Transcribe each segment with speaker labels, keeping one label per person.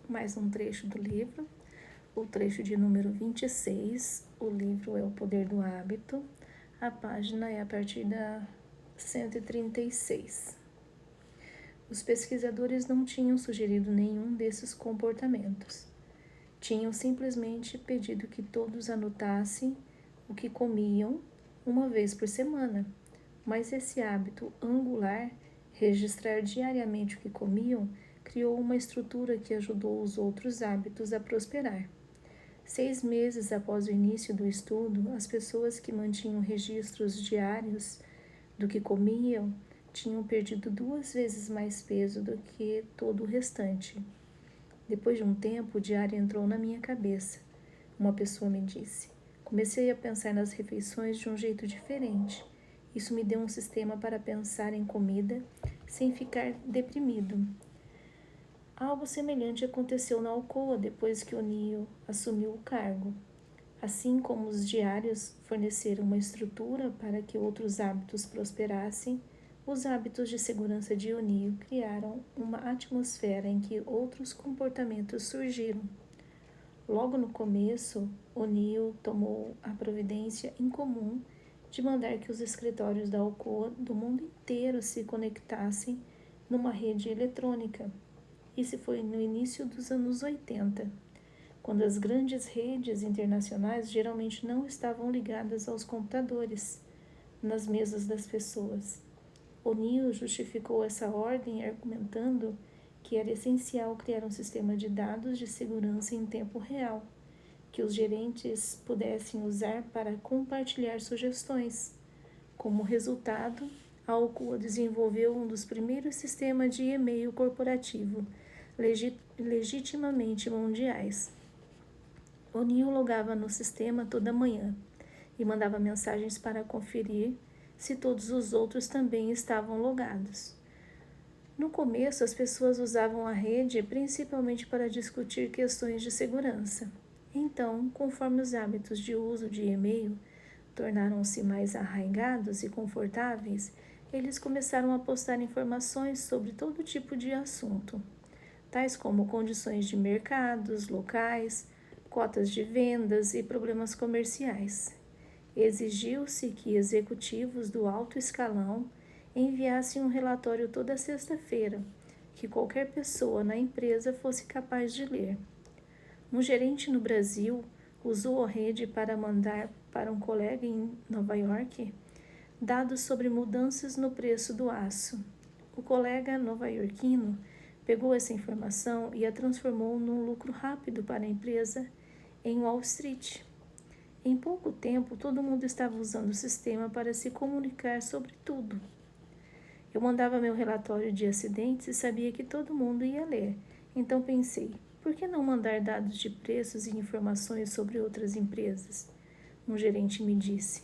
Speaker 1: mais um trecho do livro, o trecho de número 26. O livro é O Poder do Hábito. A página é a partir da 136. Os pesquisadores não tinham sugerido nenhum desses comportamentos. Tinham simplesmente pedido que todos anotassem o que comiam uma vez por semana. Mas esse hábito angular, registrar diariamente o que comiam, criou uma estrutura que ajudou os outros hábitos a prosperar. 6 meses após o início do estudo, as pessoas que mantinham registros diários do que comiam tinham perdido 2 vezes mais peso do que todo o restante. Depois de um tempo, o diário entrou na minha cabeça. Uma pessoa me disse. Comecei a pensar nas refeições de um jeito diferente. Isso me deu um sistema para pensar em comida sem ficar deprimido. Algo semelhante aconteceu na Alcoa depois que O'Neill assumiu o cargo. Assim como os diários forneceram uma estrutura para que outros hábitos prosperassem, os hábitos de segurança de O'Neill criaram uma atmosfera em que outros comportamentos surgiram. Logo no começo, O'Neill tomou a providência incomum de mandar que os escritórios da Alcoa do mundo inteiro se conectassem numa rede eletrônica. Isso foi no início dos anos 80, quando as grandes redes internacionais geralmente não estavam ligadas aos computadores nas mesas das pessoas. O'Neill justificou essa ordem argumentando que era essencial criar um sistema de dados de segurança em tempo real, que os gerentes pudessem usar para compartilhar sugestões. Como resultado, a Alcoa desenvolveu um dos primeiros sistemas de e-mail corporativo legitimamente mundiais. O'Neill logava no sistema toda manhã e mandava mensagens para conferir se todos os outros também estavam logados. No começo, as pessoas usavam a rede principalmente para discutir questões de segurança. Então, conforme os hábitos de uso de e-mail tornaram-se mais arraigados e confortáveis, eles começaram a postar informações sobre todo tipo de assunto, tais como condições de mercados locais, cotas de vendas e problemas comerciais. Exigiu-se que executivos do alto escalão enviassem um relatório toda sexta-feira, que qualquer pessoa na empresa fosse capaz de ler. Um gerente no Brasil usou a rede para mandar para um colega em Nova York dados sobre mudanças no preço do aço. O colega nova-iorquino pegou essa informação e a transformou num lucro rápido para a empresa em Wall Street. Em pouco tempo, todo mundo estava usando o sistema para se comunicar sobre tudo. Eu mandava meu relatório de acidentes e sabia que todo mundo ia ler. Então pensei, por que não mandar dados de preços e informações sobre outras empresas? Um gerente me disse.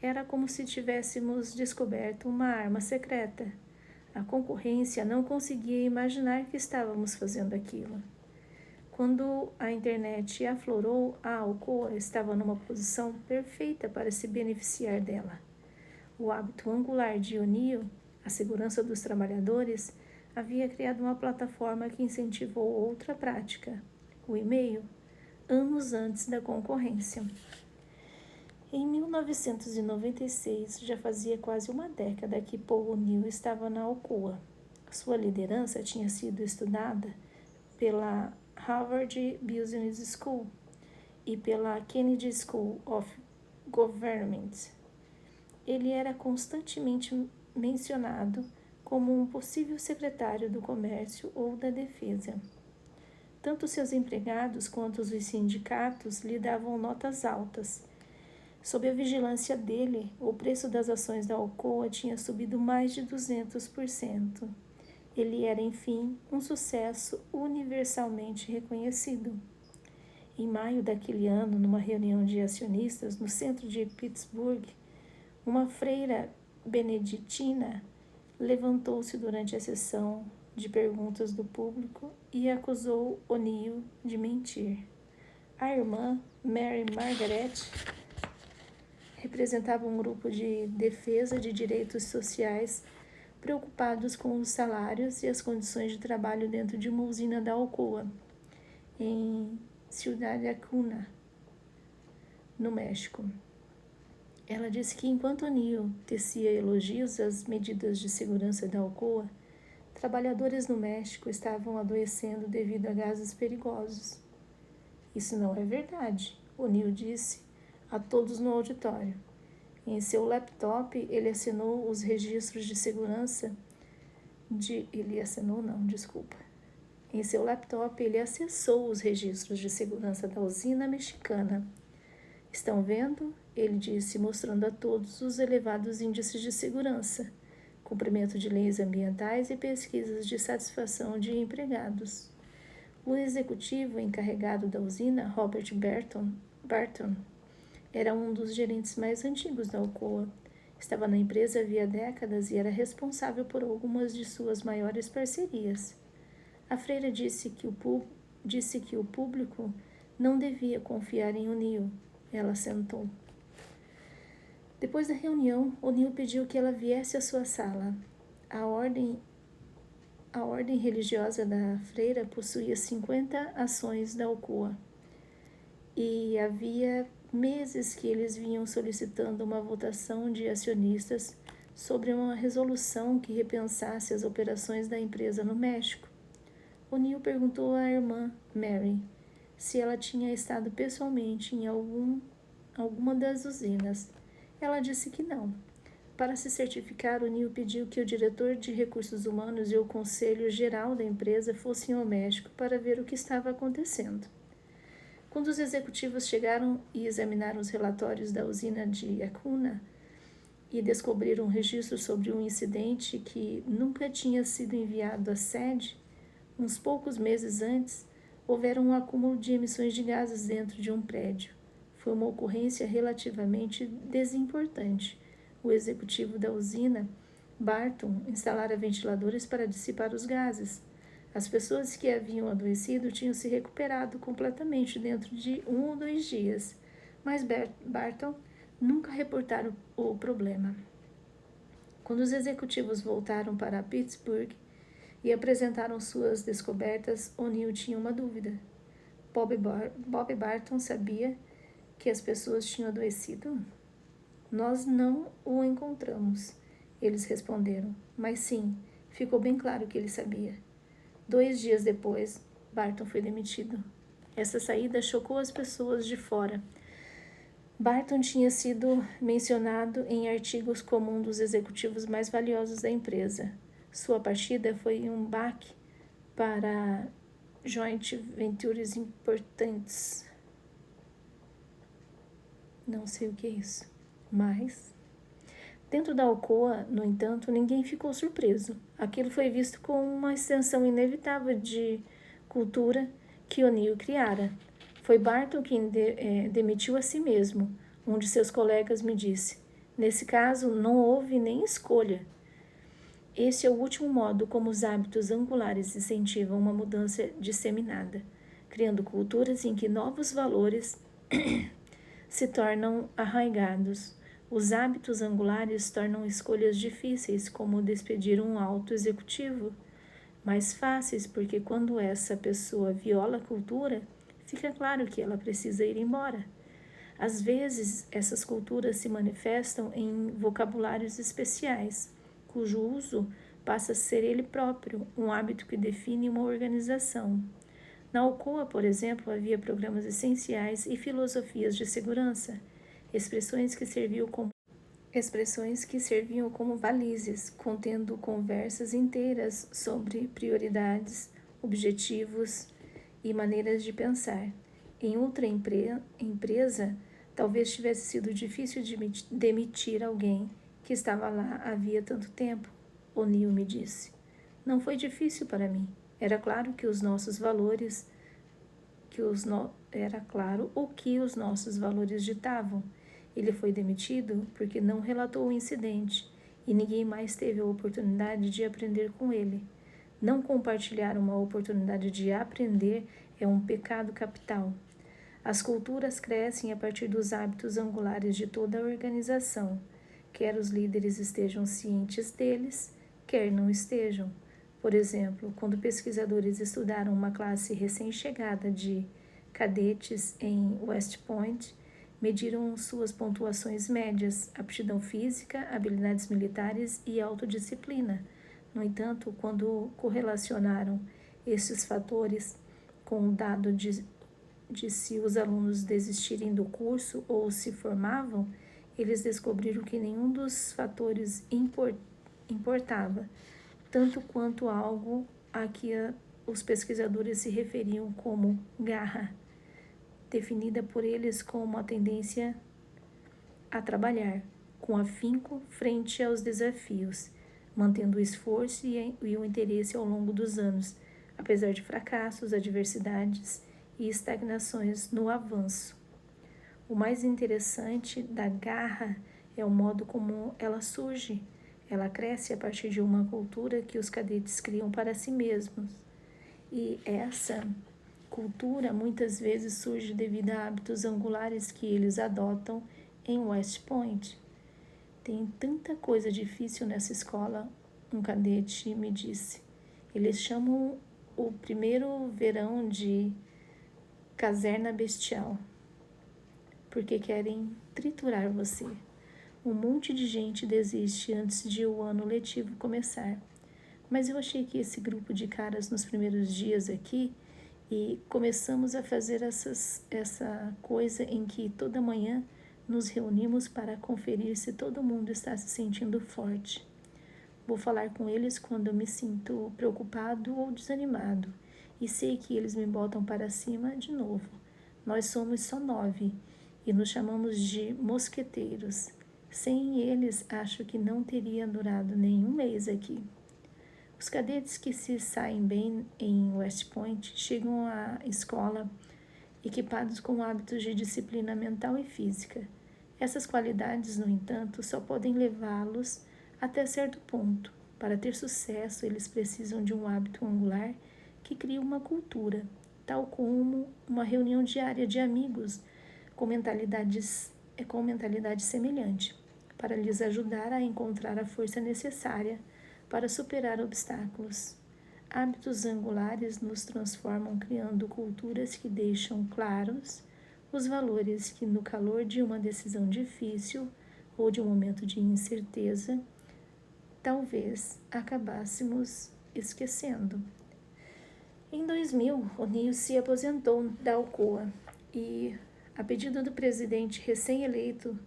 Speaker 1: Era como se tivéssemos descoberto uma arma secreta. A concorrência não conseguia imaginar que estávamos fazendo aquilo. Quando a internet aflorou, a Alcoa estava numa posição perfeita para se beneficiar dela. O hábito angular de O'Neill, a segurança dos trabalhadores, havia criado uma plataforma que incentivou outra prática, o e-mail, anos antes da concorrência. Em 1996, já fazia quase uma década que Paul O'Neill estava na Alcoa. Sua liderança tinha sido estudada pela Harvard Business School e pela Kennedy School of Government. Ele era constantemente mencionado como um possível secretário do Comércio ou da Defesa. Tanto seus empregados quanto os sindicatos lhe davam notas altas. Sob a vigilância dele, o preço das ações da Alcoa tinha subido mais de 200%. Ele era, enfim, um sucesso universalmente reconhecido. Em maio daquele ano, numa reunião de acionistas no centro de Pittsburgh, uma freira beneditina levantou-se durante a sessão de perguntas do público e acusou O'Neill de mentir. A irmã, Mary Margaret, representava um grupo de defesa de direitos sociais preocupados com os salários e as condições de trabalho dentro de uma usina da Alcoa. em Ciudad Acuna, no México. Ela disse que enquanto O'Neill tecia elogios às medidas de segurança da Alcoa, trabalhadores no México estavam adoecendo devido a gases perigosos. Isso não é verdade, O'Neill disse a todos no auditório. Em seu laptop, ele assinou os registros de segurança Em seu laptop, ele acessou os registros de segurança da usina mexicana. Estão vendo? Ele disse, mostrando a todos os elevados índices de segurança, cumprimento de leis ambientais e pesquisas de satisfação de empregados. O executivo encarregado da usina, Robert Barton, era um dos gerentes mais antigos da Alcoa. Estava na empresa havia décadas e era responsável por algumas de suas maiores parcerias. A freira disse que o público não devia confiar em O'Neill. Ela sentou. Depois da reunião, O'Neill pediu que ela viesse à sua sala. A ordem religiosa da freira possuía 50 ações da Alcoa. E havia meses que eles vinham solicitando uma votação de acionistas sobre uma resolução que repensasse as operações da empresa no México. O'Neill perguntou à irmã, Mary, se ela tinha estado pessoalmente em alguma das usinas. Ela disse que não. Para se certificar, O'Neill pediu que o diretor de recursos humanos e o conselho geral da empresa fossem ao México para ver o que estava acontecendo. Quando os executivos chegaram e examinaram os relatórios da usina de Acuna e descobriram um registro sobre um incidente que nunca tinha sido enviado à sede, uns poucos meses antes, houvera um acúmulo de emissões de gases dentro de um prédio. Foi uma ocorrência relativamente desimportante. O executivo da usina, Barton, instalara ventiladores para dissipar os gases. As pessoas que haviam adoecido tinham se recuperado completamente dentro de 1 ou 2 dias, mas Barton nunca reportaram o problema. Quando os executivos voltaram para Pittsburgh e apresentaram suas descobertas, O'Neill tinha uma dúvida. Bob Barton sabia que as pessoas tinham adoecido? Nós não o encontramos, eles responderam, mas sim, ficou bem claro que ele sabia. 2 dias depois, Barton foi demitido. Essa saída chocou as pessoas de fora. Barton tinha sido mencionado em artigos como um dos executivos mais valiosos da empresa. Sua partida foi um baque para joint ventures importantes. Não sei o que é isso, mas... Dentro da Alcoa, no entanto, ninguém ficou surpreso. Aquilo foi visto como uma extensão inevitável de cultura que O'Neill criara. Foi Barton quem demitiu a si mesmo. Um de seus colegas me disse. Nesse caso, não houve nem escolha. Esse é o último modo como os hábitos angulares incentivam uma mudança disseminada, criando culturas em que novos valores se tornam arraigados. Os hábitos angulares tornam escolhas difíceis, como despedir um alto executivo, mais fáceis, porque quando essa pessoa viola a cultura, fica claro que ela precisa ir embora. Às vezes, essas culturas se manifestam em vocabulários especiais, cujo uso passa a ser ele próprio, um hábito que define uma organização. Na Alcoa, por exemplo, havia programas essenciais e filosofias de segurança, expressões que serviam como balizes, contendo conversas inteiras sobre prioridades, objetivos e maneiras de pensar. Em outra empresa, talvez tivesse sido difícil de demitir alguém que estava lá havia tanto tempo, O'Neill me disse. Não foi difícil para mim. Era claro que os nossos valores o que os nossos valores ditavam. Ele foi demitido porque não relatou o incidente e ninguém mais teve a oportunidade de aprender com ele. Não compartilhar uma oportunidade de aprender é um pecado capital. As culturas crescem a partir dos hábitos angulares de toda a organização, quer os líderes estejam cientes deles, quer não estejam. Por exemplo, quando pesquisadores estudaram uma classe recém-chegada de cadetes em West Point, mediram suas pontuações médias, aptidão física, habilidades militares e autodisciplina. No entanto, quando correlacionaram esses fatores com o dado de se os alunos desistirem do curso ou se formavam, eles descobriram que nenhum dos fatores importava, tanto quanto algo a que os pesquisadores se referiam como garra, definida por eles como a tendência a trabalhar com afinco frente aos desafios, mantendo o esforço e o interesse ao longo dos anos, apesar de fracassos, adversidades e estagnações no avanço. O mais interessante da garra é o modo como ela surge. Ela cresce a partir de uma cultura que os cadetes criam para si mesmos. E essa cultura muitas vezes surge devido a hábitos angulares que eles adotam em West Point. Tem tanta coisa difícil nessa escola, um cadete me disse. Eles chamam o primeiro verão de caserna bestial, porque querem triturar você. Um monte de gente desiste antes de o ano letivo começar. Mas eu achei que esse grupo de caras nos primeiros dias aqui, e começamos a fazer essa coisa em que toda manhã nos reunimos para conferir se todo mundo está se sentindo forte. Vou falar com eles quando eu me sinto preocupado ou desanimado, e sei que eles me botam para cima de novo. Nós somos só 9 e nos chamamos de mosqueteiros. Sem eles, acho que não teria durado nenhum mês aqui. Os cadetes que se saem bem em West Point chegam à escola equipados com hábitos de disciplina mental e física. Essas qualidades, no entanto, só podem levá-los até certo ponto. Para ter sucesso, eles precisam de um hábito angular que cria uma cultura, tal como uma reunião diária de amigos com mentalidade semelhante, para lhes ajudar a encontrar a força necessária para superar obstáculos. Hábitos angulares nos transformam criando culturas que deixam claros os valores que, no calor de uma decisão difícil ou de um momento de incerteza, talvez acabássemos esquecendo. Em 2000, O'Neill se aposentou da Alcoa e, a pedido do presidente recém-eleito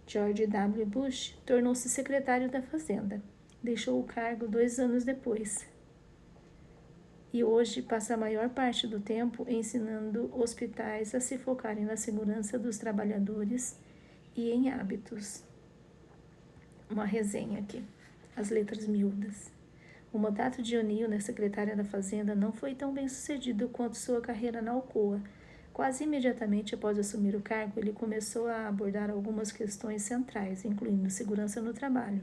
Speaker 1: George W. Bush, tornou-se secretário da Fazenda. Deixou o cargo 2 anos depois. E hoje passa a maior parte do tempo ensinando hospitais a se focarem na segurança dos trabalhadores e em hábitos. Uma resenha aqui, as letras miúdas. O mandato de O'Neill na secretária da Fazenda não foi tão bem sucedido quanto sua carreira na Alcoa. Quase imediatamente após assumir o cargo, ele começou a abordar algumas questões centrais, incluindo segurança no trabalho,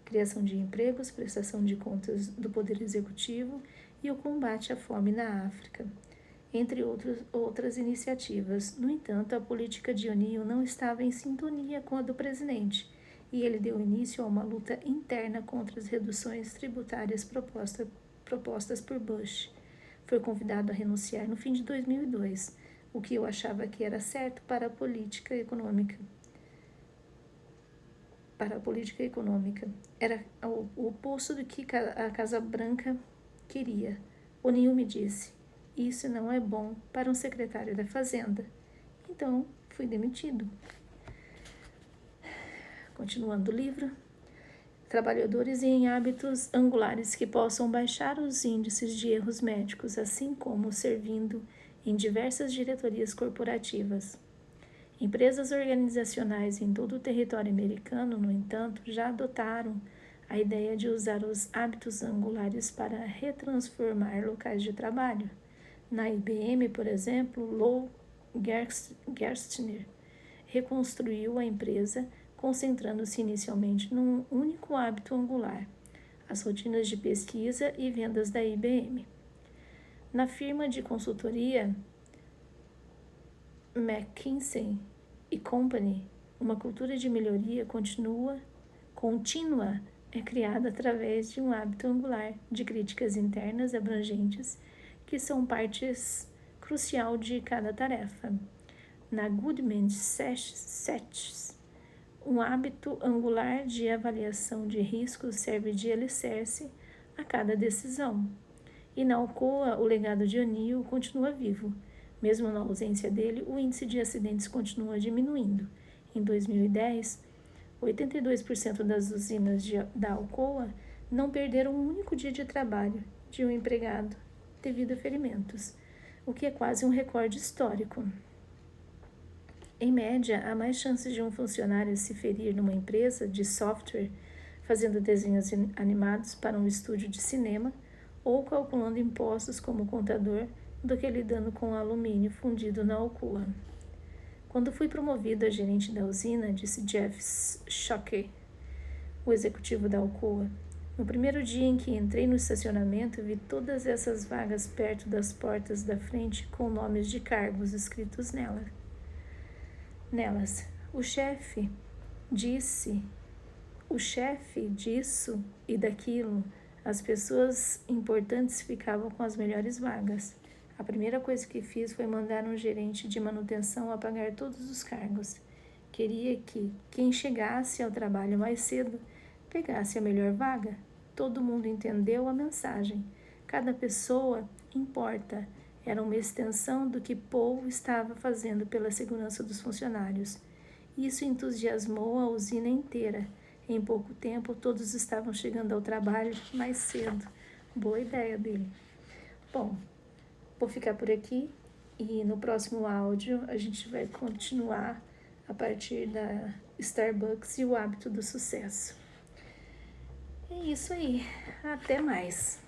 Speaker 1: criação de empregos, prestação de contas do Poder Executivo e o combate à fome na África, entre outras iniciativas. No entanto, a política de O'Neill não estava em sintonia com a do presidente, e ele deu início a uma luta interna contra as reduções tributárias propostas por Bush. Foi convidado a renunciar no fim de 2002, o que eu achava que era certo para a política econômica. Era o oposto do que a Casa Branca queria. O'Neill me disse: isso não é bom para um secretário da Fazenda. Então, fui demitido. Continuando o livro. Trabalhadores em hábitos angulares que possam baixar os índices de erros médicos, assim como servindo em diversas diretorias corporativas. Empresas organizacionais em todo o território americano, no entanto, já adotaram a ideia de usar os hábitos angulares para retransformar locais de trabalho. Na IBM, por exemplo, Lou Gerstner reconstruiu a empresa concentrando-se inicialmente num único hábito angular, as rotinas de pesquisa e vendas da IBM. Na firma de consultoria McKinsey & Company, uma cultura de melhoria contínua é criada através de um hábito angular de críticas internas abrangentes, que são partes crucial de cada tarefa. Na Goodman Sets, um hábito angular de avaliação de riscos serve de alicerce a cada decisão. E na Alcoa, o legado de O'Neill continua vivo. Mesmo na ausência dele, o índice de acidentes continua diminuindo. Em 2010, 82% das usinas da Alcoa não perderam um único dia de trabalho de um empregado devido a ferimentos, o que é quase um recorde histórico. Em média, há mais chances de um funcionário se ferir numa empresa de software fazendo desenhos animados para um estúdio de cinema ou calculando impostos como contador do que lidando com alumínio fundido na Alcoa. Quando fui promovido a gerente da usina, disse Jeff Shockey, o executivo da Alcoa, no primeiro dia em que entrei no estacionamento, vi todas essas vagas perto das portas da frente com nomes de cargos escritos nelas. O chefe disso e daquilo. As pessoas importantes ficavam com as melhores vagas. A primeira coisa que fiz foi mandar um gerente de manutenção apagar todos os cargos. Queria que quem chegasse ao trabalho mais cedo pegasse a melhor vaga. Todo mundo entendeu a mensagem. Cada pessoa importa. Era uma extensão do que Paul estava fazendo pela segurança dos funcionários. Isso entusiasmou a usina inteira. Em pouco tempo, todos estavam chegando ao trabalho mais cedo. Boa ideia dele. Bom, vou ficar por aqui e no próximo áudio a gente vai continuar a partir da Starbucks e o hábito do sucesso. É isso aí. Até mais.